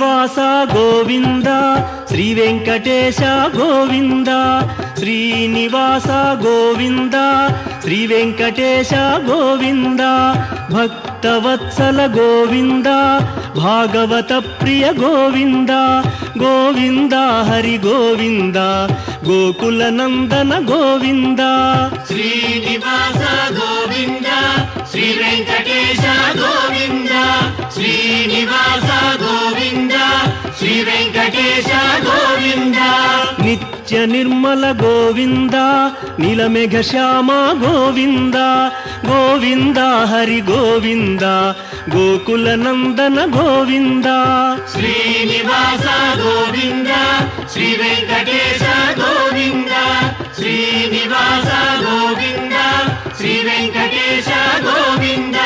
శ్రీనివాస గోవింద శ్రీ వెంకటేశ గోవింద శ్రీనివాస గోవింద శ్రీ వెంకటేశ గోవింద భక్తవత్సల గోవింద భాగవత ప్రియ గోవింద గోవింద హరి గోవింద గోకుల నందన గోవింద శ్రీనివాస గోవింద శ్రీ వెంకటేశ గోవింద శ్రీనివాస గోవింద శ్రీ వెంకటేశ గోవింద నిత్య నిర్మల గోవింద నీలమేఘ శ్యామ గోవింద గోవింద హరి గోవింద గోకుల నందన గోవింద శ్రీనివాస గోవింద శ్రీ వెంకటేశ గోవింద శ్రీనివాస గోవింద శ్రీ వెంకటేశ గోవింద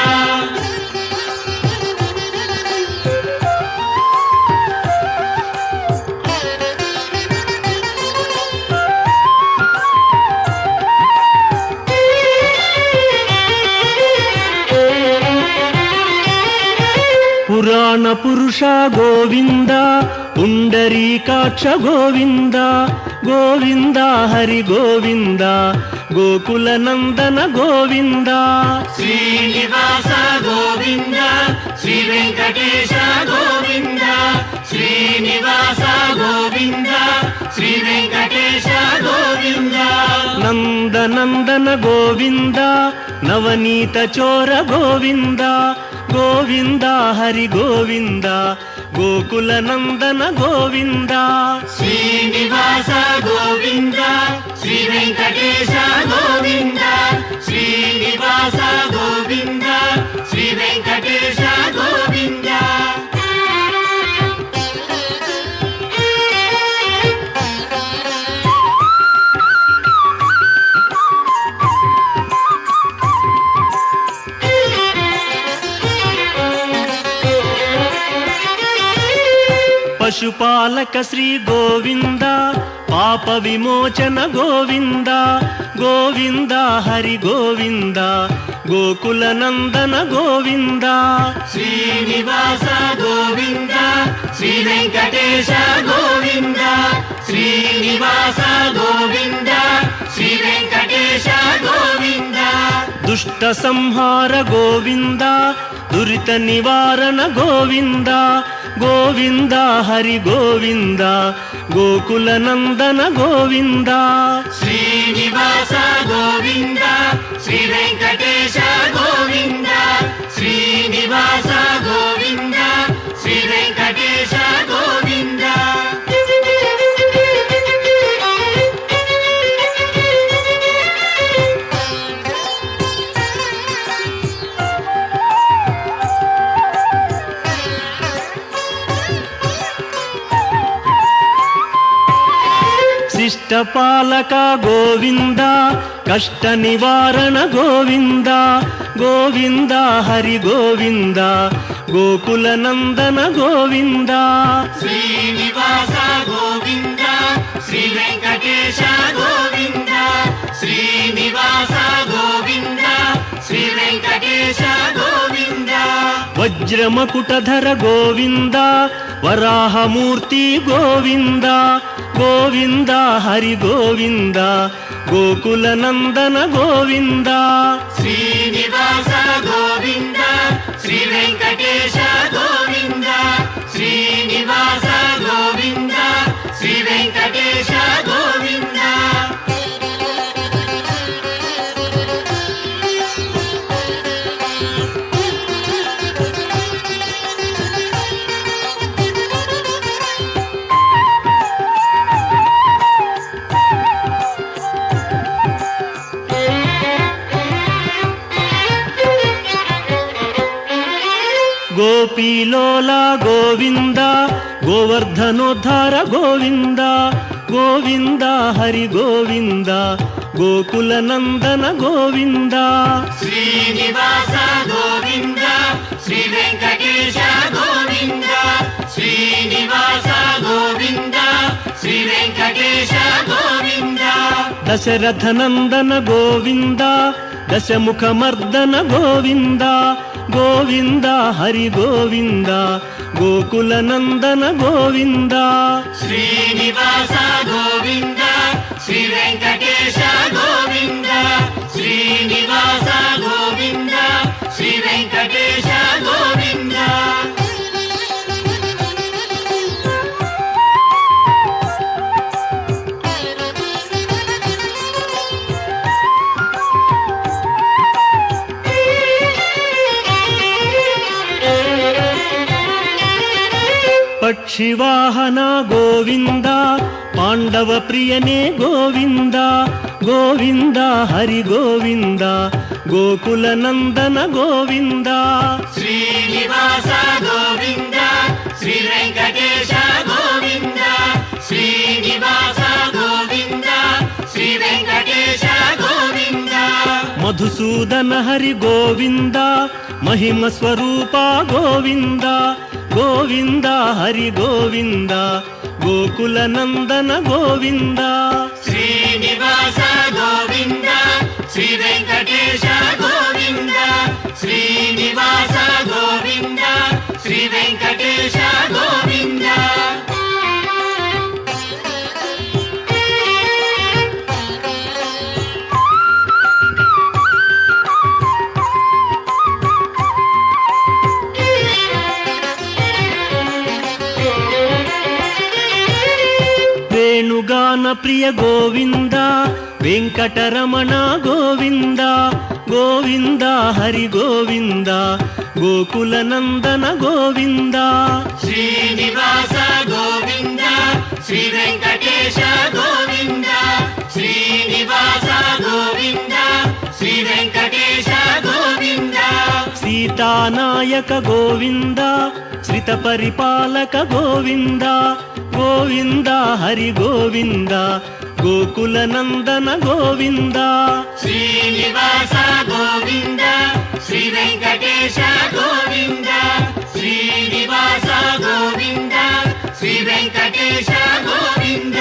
పురాణ పురుష గోవింద పుండరీకాక్ష గోవింద గోవింద హరి గోవింద గోకుల నందన గోవింద శ్రీనివాస గోవింద శ్రీ వెంకటేశ గోవింద శ్రీనివాస గోవింద శ్రీ వెంకటేశ గోవింద నందనందన గోవింద నవనీత చోర గోవింద గోవింద హరి గోవింద గోకుల నందన గోవింద శ్రీనివాస గోవింద శ్రీ వెంకటేశ గోవింద శ్రీనివాస గోవింద శ్రీ వెంకటేశ గోవింద పశుపాలక శ్రీ గోవింద పాప విమోచన గోవింద గోవింద హరి గోవింద గోకుల నందన గోవింద శ్రీనివాస గోవింద శ్రీ వెంకటేశ గోవింద శ్రీనివాస గోవింద శ్రీ వెంకటేశ గోవింద దుష్ట సంహార గోవింద దురిత నివారణ గోవింద గోవింద హరి గోవింద గోకుల నందన గోవింద శ్రీనివాస గోవింద శ్రీ వెంకటేశ గోవింద శ్రీనివాస గోవింద శ్రీ వెంకటేశ గోవింద శిష్టపాలక గోవింద కష్ట నివారణ గోవింద గోవింద హరి గోవింద గోకుల నందన గోవింద శ్రీనివాస గోవింద శ్రీ వెంకటేశ గోవింద శ్రీనివాస గోవింద శ్రీ వెంకటేశ గోవింద వజ్రమకుటధర గోవింద వరాహమూర్తి గోవింద గోవింద హరి గోవింద గోకుల నందన గోవింద శ్రీనివాస గోవింద శ్రీ వెంకటేశ గోవింద శ్రీనివాస గోవింద శ్రీ వెంకటేశ గోవింద గోపీలోల గోవింద గోవర్ధనోద్ధార గోవింద గోవింద హరి గోవింద గోకుల నందన గోవింద శ్రీనివాస గోవింద శ్రీ వెంకటేశ గోవింద శ్రీనివాస గోవింద శ్రీ వెంకటేశ గోవింద దశరథ నందన గోవింద దశముఖ మర్దన గోవింద గోవింద హరి గోవింద ಗೋಕುಲನಂದನ ಗೋವಿಂದ ಶ್ರೀನಿವಾಸ ಗೋವಿಂದ ಶ್ರೀ ವೆಂಕಟೇಶ ಗೋವಿಂದ ಶ್ರೀನಿವಾಸ ಗೋವಿಂದ ಶ್ರೀ ವೆಂಕಟೇಶ ಗೋವಿಂದ ಪಕ್ಷಿವಾಹನ ಗೋವಿಂದ ಪಾಂಡವ ಪ್ರಿಯನೇ ಗೋವಿಂದ ಗೋವಿಂದ ಹರಿ ಗೋವಿಂದ ಗೋಕುಲನಂದನ ಗೋವಿಂದ ಶ್ರೀನಿವಾಸ ಗೋವಿಂದ ಶ್ರೀ ವೆಂಕಟೇಶ ಗೋವಿಂದ ಶ್ರೀನಿವಾಸ ಗೋವಿಂದ ಶ್ರೀ ವೆಂಕಟೇಶ ಗೋವಿಂದ ಮಧುಸೂದನ ಹರಿ ಗೋವಿಂದ ಮಹಿಮ ಸ್ವರೂಪ ಗೋವಿಂದ ಗೋವಿಂದ ಹರಿ ಗೋವಿಂದ ಗೋಕುಲನಂದನ ಗೋವಿಂದ ಶ್ರೀನಿವಾಸ ಗೋವಿಂದ ಶ್ರೀ ವೆಂಕಟೇಶ ಗೋವಿಂದ ಶ್ರೀನಿವಾಸ ಗೋವಿಂದ ಶ್ರೀ ವೆಂಕಟೇಶ ಗೋವಿಂದ ವೇಣುಗಾನ ಪ್ರಿಯ ಗೋವಿಂದ ವೆಂಕಟರಮಣ ಗೋವಿಂದ ಗೋವಿಂದ ಹರಿ ಗೋವಿಂದ ಗೋಕುಲನಂದನ ಗೋವಿಂದ ಶ್ರೀನಿವಾಸ ಗೋವಿಂದ ಶ್ರೀ ವೆಂಕಟೇಶ ಗೋವಿಂದ ಶ್ರೀನಿವಾಸ ಗೋವಿಂದ ಶ್ರೀ ವೆಂಕಟೇಶ ಗೋವಿಂದ ಸೀತಾನಾಯಕ ಗೋವಿಂದ ಶ್ರಿತ ಪರಿಪಾಲಕ ಗೋವಿಂದ ಗೋವಿಂದ ಹರಿ ಗೋವಿಂದ ಗೋಕುಲನಂದನ ಗೋವಿಂದ ಶ್ರೀನಿವಾಸ ಗೋವಿಂದ ಶ್ರೀ ವೆಂಕಟೇಶ ಗೋವಿಂದ ಶ್ರೀನಿವಾಸ ಗೋವಿಂದ ಶ್ರೀ ವೆಂಕಟೇಶ ಗೋವಿಂದ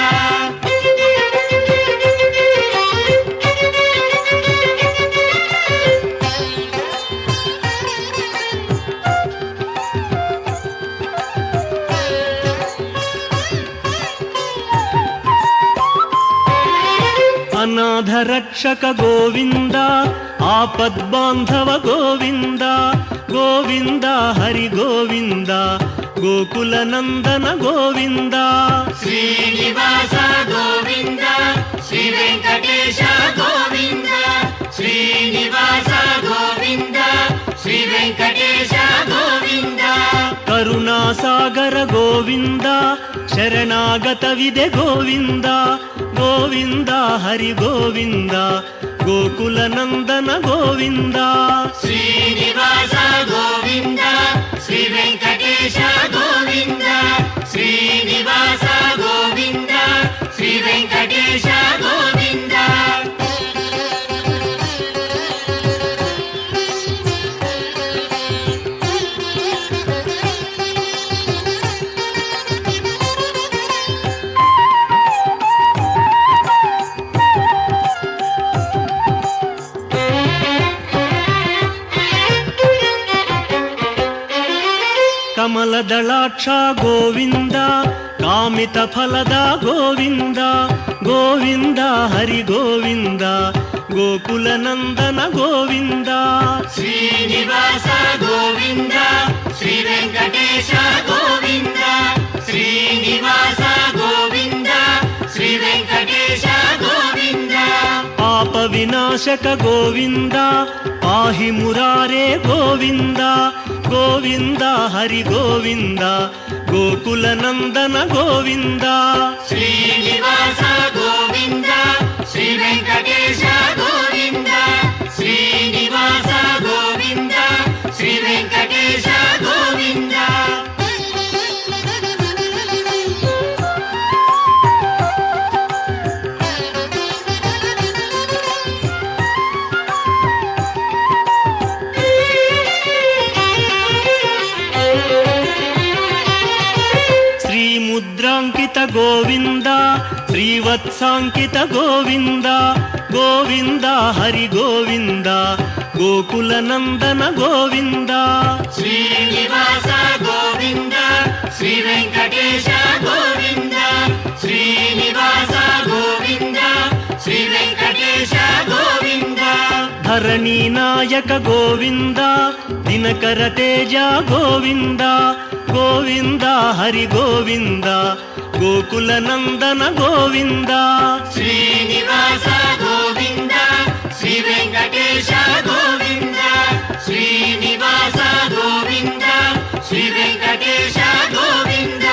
ಅನಾಥ ರಕ್ಷಕ ಗೋವಿಂದ ಆಪದ್ಬಾಂಧವ ಗೋವಿಂದ ಗೋವಿಂದ ಹರಿ ಗೋವಿಂದ ಗೋಕುಲನಂದನ ಗೋವಿಂದ ಶ್ರೀನಿವಾಸ ಗೋವಿಂದ ಶ್ರೀ ವೆಂಕಟೇಶ ಗೋವಿಂದ ಶ್ರೀನಿವಾಸ ಗೋವಿಂದ ಶ್ರೀ ವೆಂಕಟೇಶ ಗೋವಿಂದ ಕರುಣಾಸಾಗರ ಗೋವಿಂದ ಶರಣಾಗತವಿದೆ ಗೋವಿಂದ ಗೋವಿಂದ ಹರಿ ಗೋವಿಂದ ಗೋಕುಲನಂದನ ಗೋವಿಂದ ಶ್ರೀನಿವಾಸ ಗೋವಿಂದ ಶ್ರೀ ವೆಂಕಟೇಶ ಗೋವಿಂದ ಶ್ರೀನಿವಾಸ ಗೋವಿಂದ ಶ್ರೀ ವೆಂಕಟೇಶ ಗೋವಿಂದ ಕಮಲದಳಾಕ್ಷ ಗೋವಿಂದ ಕಾಮಿತ ಫಲದ ಗೋವಿಂದ ಗೋವಿಂದ ಹರಿ ಗೋವಿಂದ ಗೋಕುಲನಂದನ ಗೋವಿಂದ ಶ್ರೀನಿವಾಸ ಗೋವಿಂದ ಶ್ರೀ ವೆಂಕಟೇಶ ಗೋವಿಂದ ಶ್ರೀನಿವಾಸ ಗೋವಿಂದ ಶ್ರೀ ವೆಂಕಟೇಶ ಗೋವಿಂದ ಪಾಪ ವಿನಾಶಕ ಗೋವಿಂದ ಪಾಹಿ ಮುರಾರೇ ಗೋವಿಂದ ಗೋವಿಂದ ಹರಿ ಗೋವಿಂದ ಗೋಕುಲನಂದನ ಗೋವಿಂದ ಶ್ರೀನಿವಾಸ ಗೋವಿಂದ ಶ್ರೀ ವೆಂಕಟೇಶ ಗೋವಿಂದ ಶ್ರೀನಿವಾಸ ಗೋವಿಂದ ಶ್ರೀ ವೆಂಕಟೇಶ ಗೋವಿಂದ ಮುದ್ರಾಂಕಿತ ಗೋವಿಂದ ಶ್ರೀವತ್ಸಾಂಕಿತ ಗೋವಿಂದ ಗೋವಿಂದ ಹರಿ ಗೋವಿಂದ ಗೋಕುಲನಂದನ ಗೋವಿಂದ ಶ್ರೀನಿವಾಸ ಗೋವಿಂದ శ్రీ వెంకటేశ గోవింద శ్రీనివాస గోవింద శ్రీ వెంకటేశ గోవింద ధరణీ నాయక గోవింద దినకర తేజ గోవింద గోవింద హరి గోవింద గోకుల నందన గోవింద శ్రీనివాస గోవింద శ్రీ వెంకటేశ గోవింద శ్రీనివాస గోవింద శ్రీ వెంకటేశ గోవింద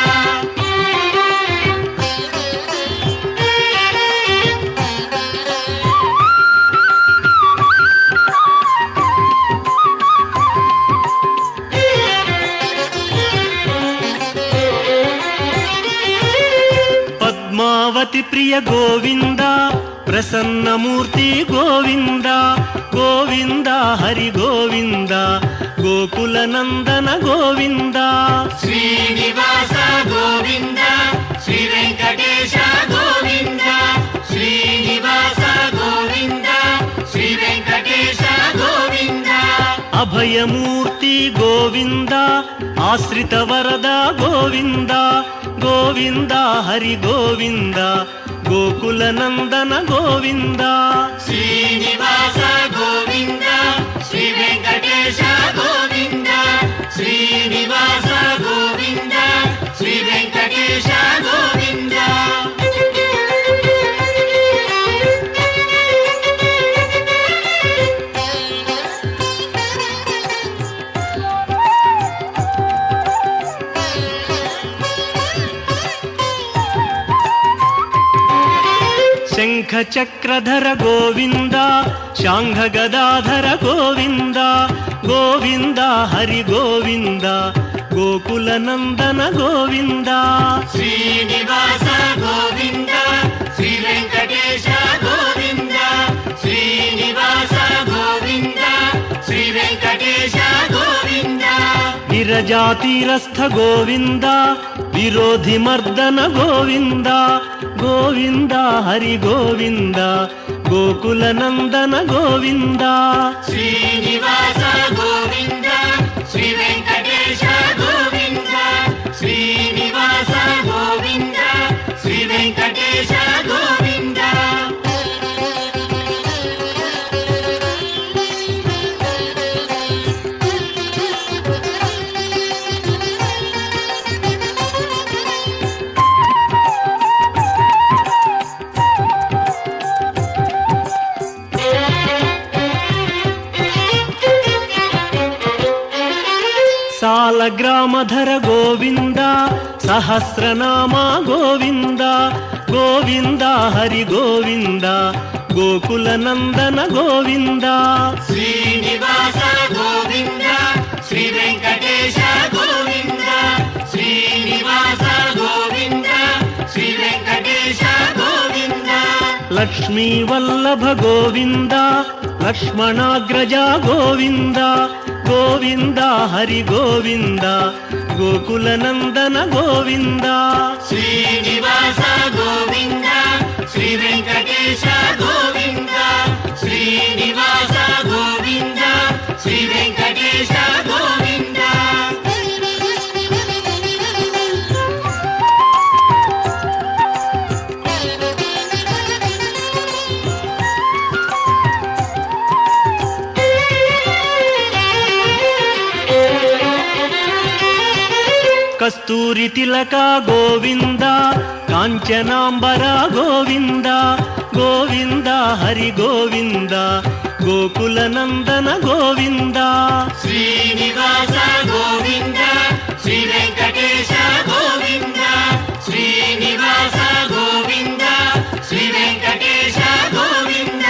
పద్మావతి ప్రియ గోవింద ప్రసన్నమూర్తి గోవింద గోవింద హరి గోవింద గోకుల నందన గోవింద శ్రీనివాస గోవింద శ్రీ వెంకటేశ గోవింద శ్రీనివాస గోవింద శ్రీ వెంకటేశ గోవింద అభయమూర్తి గోవింద ఆశ్రిత వరద గోవింద గోవింద హరి గోవింద గోకుల నందన గోవింద శ్రీనివాస గోవింద శ్రీ వెంకటేశ గోవింద శ్రీనివాస గోవింద శ్రీ వెంకటేశ గోవింద శంఖ చక్రధర గోవింద శాంఘ గదాధర గోవింద గోవింద హరి గోవింద గోకుల నందన గోవింద శ్రీనివాస గోవింద శ్రీ వెంకటేశ గోవింద శ్రీనివాస గోవింద శ్రీ వెంకటేశ గోవింద విరజాతీరస్థ గోవింద విరోధి మర్దన గోవింద గోవింద హరి గోవింద గోకుల నందన గోవింద శ్రీనివాస గోవింద శ్రీ వెంకటేశ గోవింద శ్రీనివాస గోవింద శ్రీ వెంకటేశ గోవింద సాలగ్రామధర గోవింద సహస్రనామ గోవింద గోవింద హరి గోవింద గోకుల నందన గోవింద శ్రీనివాస గోవింద శ్రీ వెంకటేశ గోవింద శ్రీనివాస గోవింద శ్రీ వెంకటేశ గోవింద లక్ష్మీ వల్లభ గోవింద లక్ష్మణాగ్రజ గోవింద గోవింద హరి గోవింద గోకుల నందన గోవింద శ్రీనివాస గోవింద శ్రీ వెంకటేశ గోవింద శ్రీనివాస గోవింద శ్రీ వెంకటేశ గోవింద కస్తూరి తిలక గోవింద కాంచనాంబర గోవింద గోవింద హరి గోవింద గోకుల నందన గోవింద శ్రీనివాస గోవింద శ్రీ వెంకటేశ గోవింద శ్రీనివాస గోవింద శ్రీ వెంకటేశ గోవింద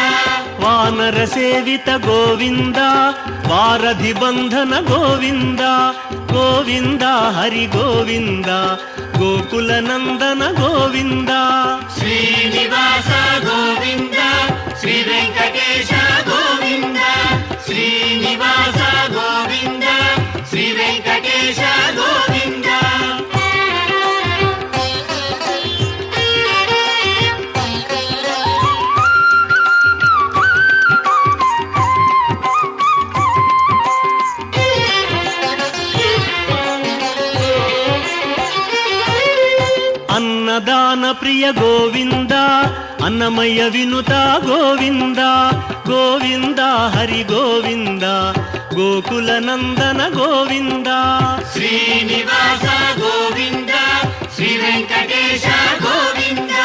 వానర సేవిత గోవింద వారధి బంధన గోవింద గోవింద హరి గోవింద గోకుల నందన గోవింద శ్రీనివాస గోవింద శ్రీ వెంకటేశ గోవింద శ్రీనివాస గోవింద శ్రీ వెంకటేశ గోవింద ప్రియ గోవింద అన్నమయ్య వినుత గోవింద గోవింద హరి గోవింద గోకుల నందన గోవింద శ్రీనివాస గోవింద శ్రీ వెంకటేశ గోవింద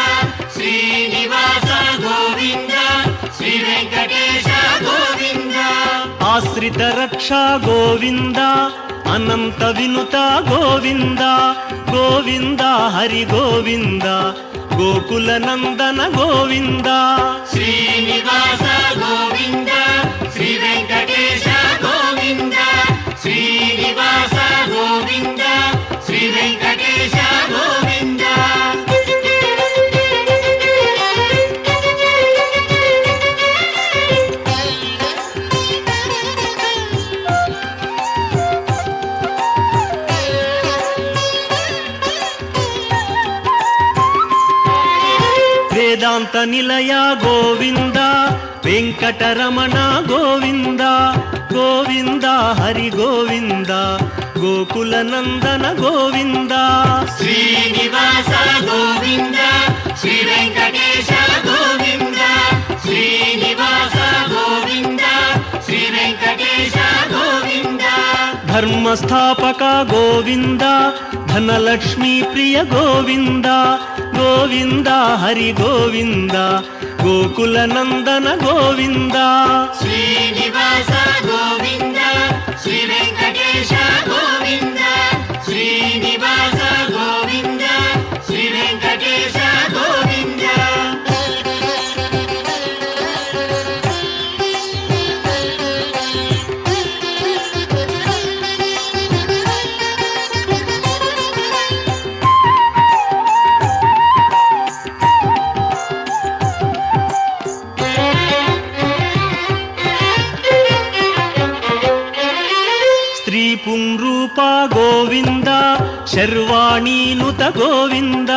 శ్రీనివాస గోవింద శ్రీ వెంకటేశ గోవింద ఆశ్రిత రక్ష గోవింద అనంత వినుత గోవింద గోవింద హరి గోవింద గోకుల నందన గోవింద శ్రీనివాస గోవింద శ్రీ వెంకటేశ గోవింద శ్రీనివాస గోవింద శ్రీ వెంకటేశ గోవింద వేదాంత నిలయ గోవింద వెంకటరమణ గోవింద గోవింద హరి గోవింద గోకుల నందన గోవింద శ్రీనివాస గోవింద శ్రీ వెంకటేశ గోవింద శ్రీనివాస గోవింద శ్రీ వెంకటేశ గోవింద ధర్మస్థాపక గోవింద ధనలక్ష్మీ ప్రియ గోవింద గోవింద హరి గోవింద గోకుల నందన గోవింద శ్రీనివాస గోవింద శ్రీ వెంకటేశ గోవింద శ్రీనివాస గోవింద శ్రీ వెంకటేశ గోవింద స్త్రీ పుంరూప గోవింద శర్వాణీనుత గోవింద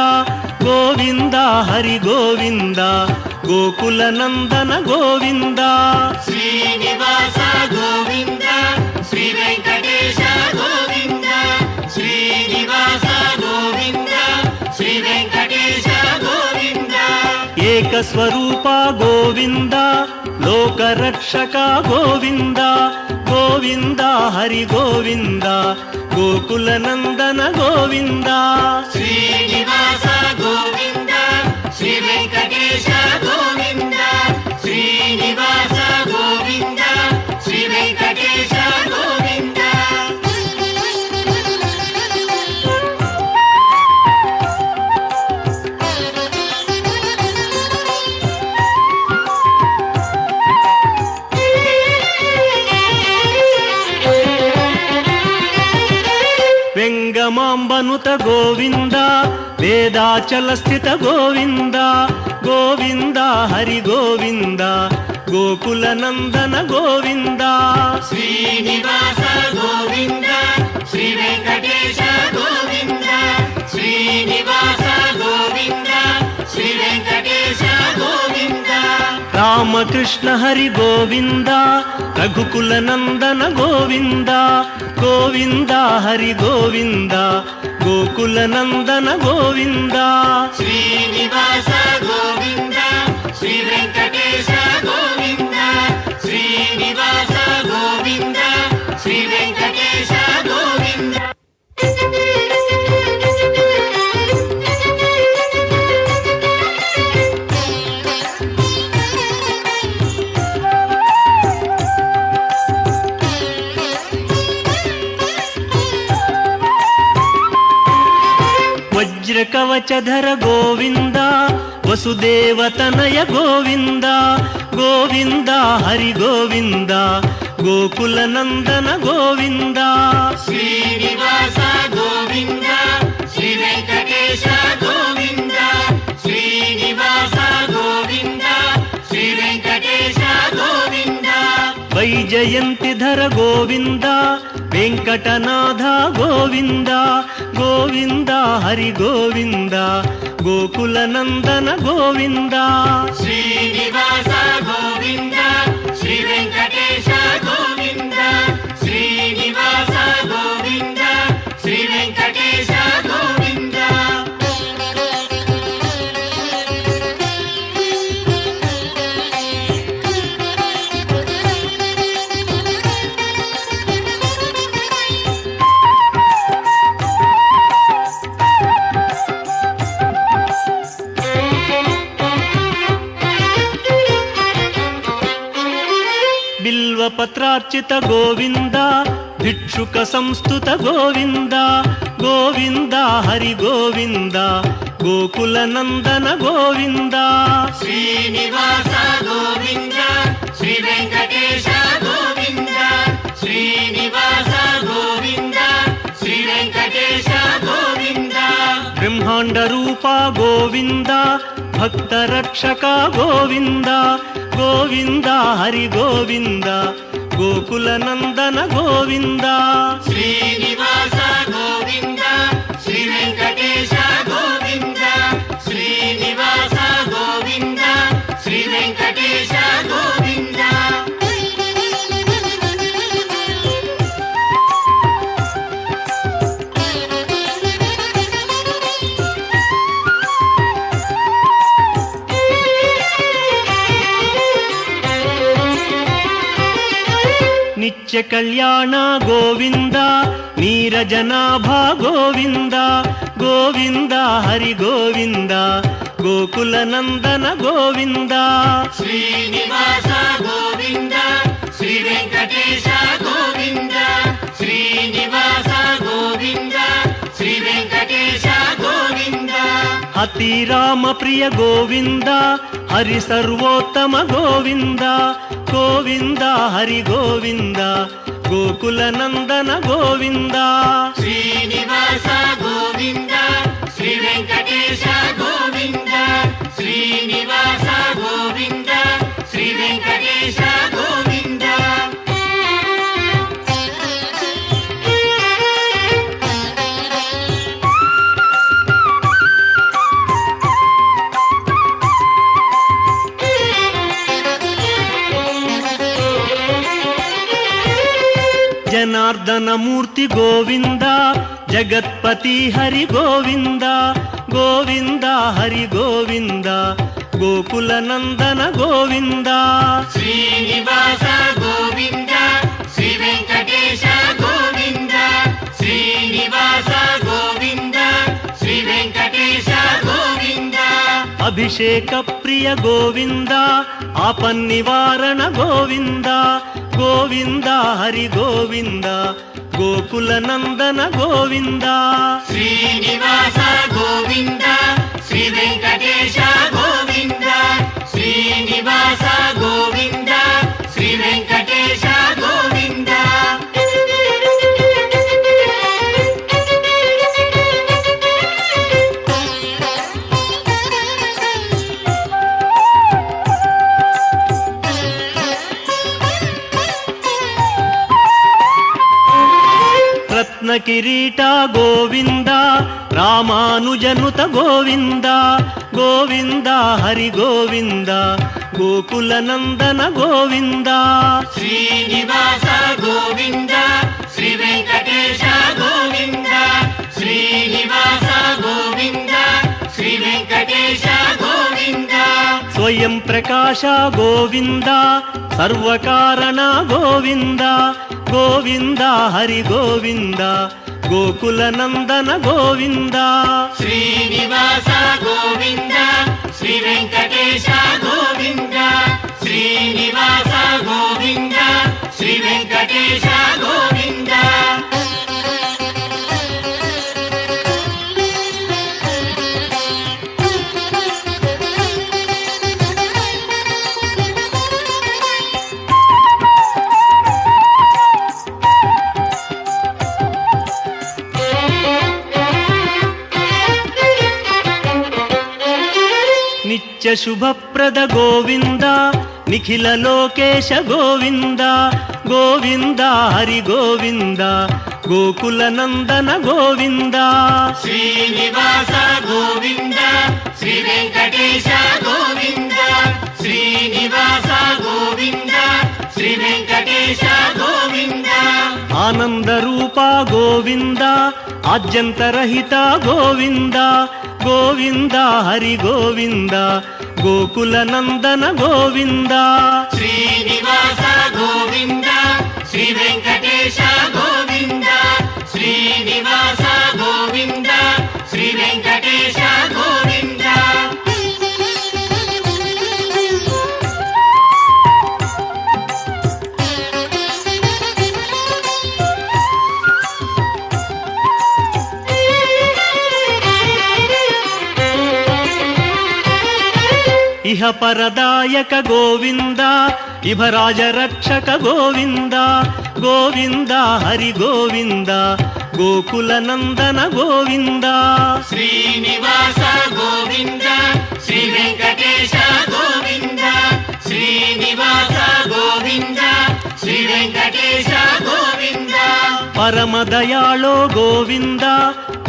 గోవింద హరి గోవింద గోకుల నందన గోవింద శ్రీనివాస గోవింద శ్రీ వెంకటేశ గోవింద శ్రీనివాస గోవింద శ్రీ వెంకటేశ గోవింద ఏకస్వరూప గోవింద లోకరక్షక గోవింద గోవింద హరి గోవింద గోకుల నందన గోవింద శ్రీనివాస గోవింద శ్రీ వెంకటేశ గోవింద శ్రీనివాస గోవింద శ్రీ వెంకటేశ గోవింద వెంగమాంబనుత గోవింద వేదాచల స్థిత గోవింద గోవింద హరి గోవింద గోకుల నందన గోవింద శ్రీనివాస గోవింద శ్రీ వెంకటేశ గోవింద శ్రీనివాస గోవింద శ్రీ వెంకటేశ గోవింద రామకృష్ణ హరి గోవింద రఘుకుల నందన గోవింద గోవింద హరి గోవింద గోకుల నందన గోవింద శ్రీనివాస గోవింద శ్రీ వెంకటేశ గోవింద శ్రీనివాస గోవింద శ్రీ వెంకటేశ గోవింద వజ్రకవచధర గోవింద వసుదేవతనయ గోవింద గోవింద హరి గోవింద గోకుల నందన గోవింద శ్రీనివాస గోవింద శ్రీ వెంకటేశ గోవింద శ్రీనివాస గోవింద శ్రీ వెంకటేశ గోవింద వైజయంతిధర గోవింద వెంకటనాథ గోవింద గోవింద హరి గోవింద గోకుల నందన గోవింద శ్రీనివాస గోవింద శ్రీ వెంకటేశ గోవింద శ్రీనివాస గోవింద శ్రీ వెంకటేశ గోవింద బిల్వపత్రార్చిత గోవింద భిక్షుక సంస్థుత గోవింద గోవింద హరి గోవింద గోకుల నందన గోవింద శ్రీనివాస గోవింద శ్రీ వెంకటేశ గోవింద శ్రీనివాస గోవింద శ్రీ వెంకటేశ గోవింద బ్రహ్మాండ రూప గోవింద భక్త రక్షక గోవింద గోవింద హరి గోవింద గోకుల నందన గోవింద శ్రీనివాస గోవింద శ్రీ వెంకటేశ గోవింద శ్రీనివాస గోవింద శ్రీ వెంకటేశ గోవింద నిత్య కళ్యాణ గోవింద నీరజనాభ గోవింద గోవింద హరి గోవింద గోకుల నందన గోవింద శ్రీనివాస గోవింద శ్రీ వెంకటేశ గోవింద శ్రీనివాస గోవింద శ్రీ వెంకటేశ గోవింద అతి రామ ప్రియ గోవింద హరి సర్వోత్తమ గోవింద గోవింద హరి గోవింద గోకుల నందన గోవింద శ్రీనివాస గోవింద శ్రీ వెంకటేశ గోవింద శ్రీనివాస గోవింద శ్రీ వెంకటేశ గోవింద జనార్దన మూర్తి గోవింద జగత్పతి హరి గోవింద గోవింద హరి గోవింద గోకుల నందన గోవింద శ్రీనివాస గోవింద శ్రీ వెంకటేశ గోవింద శ్రీనివాస గోవింద శ్రీ వెంకటేశ గోవింద అభిషేక ప్రియ గోవింద ఆపన్నివారణ గోవింద గోవింద హరి గోవింద గోకుల నందన గోవింద శ్రీనివాస గోవింద శ్రీ వెంకటేశ గోవింద శ్రీనివాస గోవింద శ్రీ వెంకటేశ గోవింద రత్న కిరీట గోవింద రామానుజనుత గోవింద గోవింద హరి గోవింద గోకుల నందన గోవింద శ్రీనివాస గోవింద శ్రీ వెంకటేశ గోవింద శ్రీనివాస గోవింద శ్రీ వెంకటేశ గోవింద స్వయం ప్రకాశ గోవింద సర్వకారణ గోవింద గోవింద హరి గోవింద గోకుల నందన గోవింద శ్రీనివాస గోవింద శ్రీ వెంకటేశ గోవింద శ్రీనివాస గోవింద శ్రీ వెంకటేశ గోవింద నిత్య శుభప్రద గోవింద నిఖిల లోకేశ గోవింద గోవింద హరి గోవింద గోకుల నందన గోవింద శ్రీనివాస గోవింద శ్రీ వెంకటేశ గోవింద శ్రీనివాస గోవింద శ్రీ వెంకటేశ గోవింద ఆనంద రూప గోవింద ఆద్యంతరహిత గోవింద గోవింద హరి గోవింద గోకుల నందన గోవింద శ్రీనివాస గోవింద శ్రీ వెంకటేశ గోవింద శ్రీనివాస గోవింద శ్రీ వెంకటేశ గోవింద ఇహ పరదాయక గోవింద ఇభరాజ రక్షక గోవింద గోవింద హరి గోవింద గోకుల నందన గోవింద శ్రీనివాస గోవింద శ్రీ వెంకటేశ గోవింద శ్రీనివాస గోవింద శ్రీ వెంకటేశ గోవింద పరమదయాళో గోవింద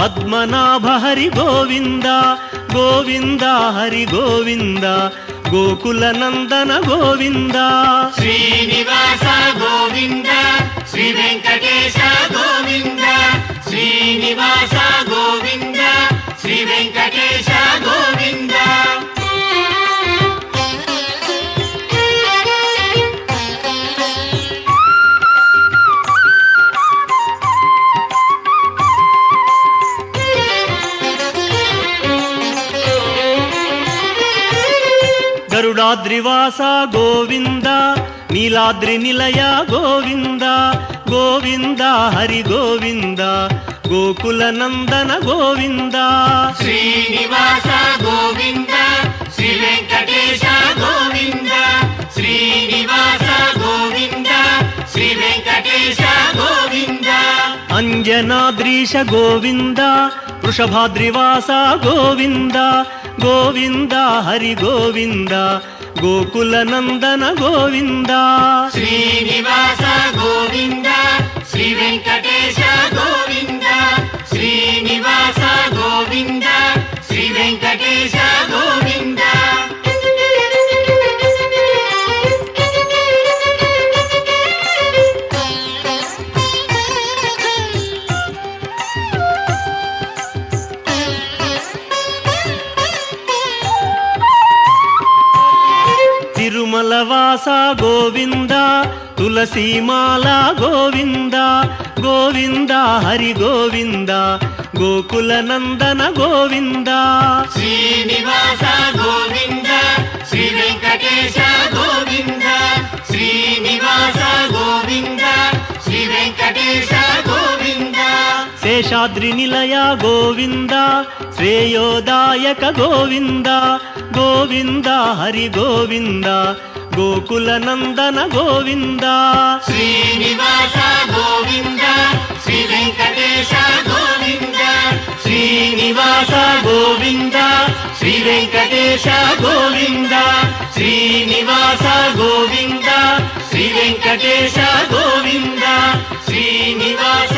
పద్మనాభ హరి గోవింద గోవింద హరి గోవింద గోకుల నందన గోవింద శ్రీనివాస గోవింద శ్రీ వెంకటేశ గోవింద శ్రీనివాస గోవింద శ్రీ వెంకటేశ గోవింద గరుడాద్రివాస గోవింద నీలాద్రి నిలయ గోవింద గోవింద హరి గోవింద గోకుల నందన గోవింద శ్రీనివాస గోవింద శ్రీ వెంకటేశ గోవింద శ్రీనివాస గోవింద శ్రీ వెంకటేశ గోవింద అంజనాద్రీశ గోవింద వృషభాద్రివాస గోవింద గోవింద హరి గోవింద గోకుల నందన గోవింద శ్రీనివాస గోవింద శ్రీ వెంకటేశ గోవింద శ్రీనివాస గోవింద శ్రీ వెంకటేశ గోవింద తిరుమలవాస గోవింద తులసీమాల గోవింద గోవింద హరి గోవింద గోకుల నందన గోవింద శ్రీనివాస గోవింద శ్రీ వెంకటేశ గోవింద శ్రీనివాస గోవింద శ్రీ వెంకటేశ గోవింద శేషాద్రి నిలయ గోవింద శ్రేయోదాయక గోవింద గోవింద హరి గోవింద గోకుల నందన గోవింద శ్రీనివాస గోవింద శ్రీ వెంకటేశ గోవింద శ్రీనివాస గోవింద శ్రీ వెంకటేశ గోవింద శ్రీనివాస గోవింద శ్రీ వెంకటేశ గోవింద శ్రీనివాస